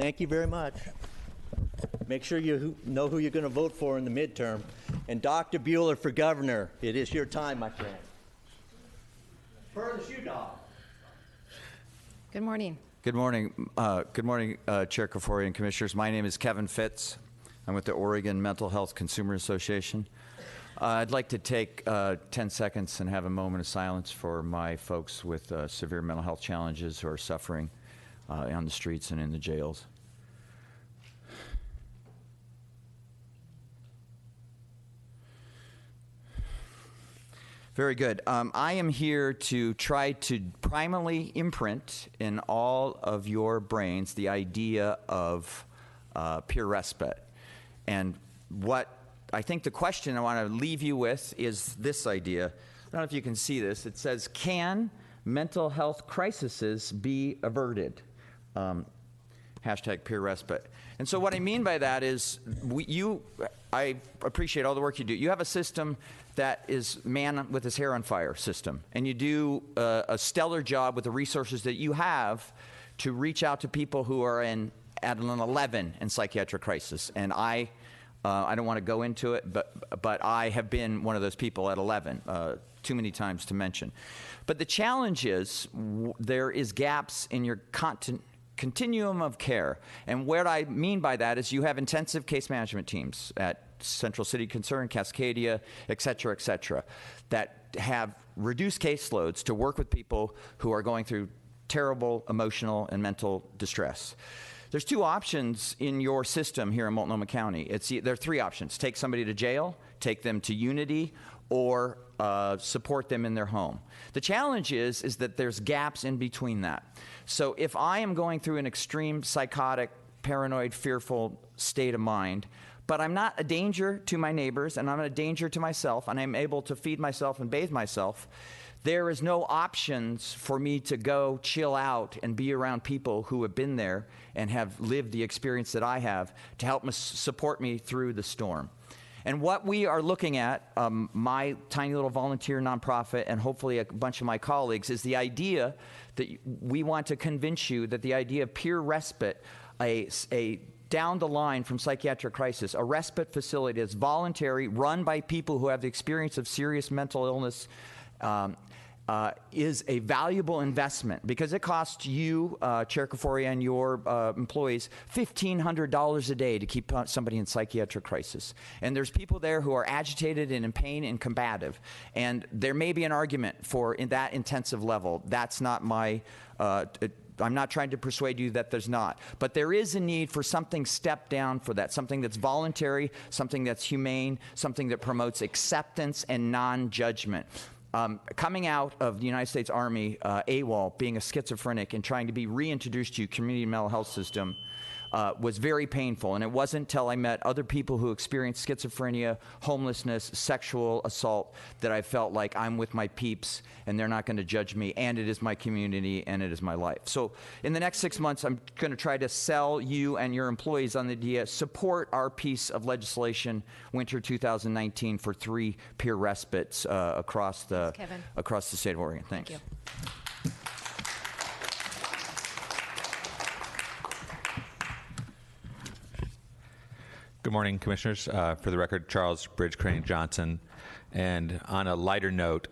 Thank you very much. Make sure you know who you're going to vote for in the midterm. And Dr. Bueller for governor, it is your time, my friend. Fur the shoe dog. Good morning. Good morning. Good morning, Chair Kafori and Commissioners. My name is Kevin Fitz. I'm with the Oregon Mental Health Consumer Association. I'd like to take 10 seconds and have a moment of silence for my folks with severe mental health challenges who are suffering on the streets and in the jails. Very good. I am here to try to primarily imprint in all of your brains the idea of peer respite. And what I think the question I want to leave you with is this idea. I don't know if you can see this. It says, can mental health crises be averted? Hashtag peer respite. And so what I mean by that is I appreciate all the work you do. You have a system that is man with his hair on fire system. And you do a stellar job with the resources that you have to reach out to people who are at an 11 in psychiatric crisis. And I don't want to go into it, but I have been one of those people at 11, too many times to mention. But the challenge is there is gaps in your continuum of care. And what I mean by that is you have intensive case management teams at Central City Concern, Cascadia, et cetera, that have reduced caseloads to work with people who are going through terrible emotional and mental distress. There's two options in your system here in Multnomah County. There are three options. Take somebody to jail, take them to Unity, or support them in their home. The challenge is that there's gaps in between that. So if I am going through an extreme psychotic, paranoid, fearful state of mind, but I'm not a danger to my neighbors, and I'm not a danger to myself, and I'm able to feed myself and bathe myself, there is no options for me to go chill out and be around people who have been there and have lived the experience that I have to help support me through the storm. And what we are looking at, my tiny little volunteer nonprofit and hopefully a bunch of my colleagues, is the idea that we want to convince you that the idea of peer respite, a down the line from psychiatric crisis, a respite facility that's voluntary, run by people who have the experience of serious mental illness, is a valuable investment because it costs you, Chair Kafori, and your employees $1,500 a day to keep somebody in psychiatric crisis. And there's people there who are agitated and in pain and combative. And there may be an argument for in that intensive level. That's not my... I'm not trying to persuade you that there's not. But there is a need for something stepped down for that, something that's voluntary, something that's humane, something that promotes acceptance and non-judgment. Coming out of the United States Army, AWOL, being a schizophrenic and trying to be reintroduced to community mental health system was very painful. And it wasn't until I met other people who experienced schizophrenia, homelessness, sexual assault that I felt like I'm with my peeps and they're not going to judge me, and it is my community and it is my life. So in the next 6 months, I'm going to try to sell you and your employees on the idea, support our piece of legislation, winter 2019, for 3 peer respites across the state of Oregon. Thanks. Thank you. Good morning, Commissioners. For the record, Charles Bridge Crane Johnson. And on a lighter note,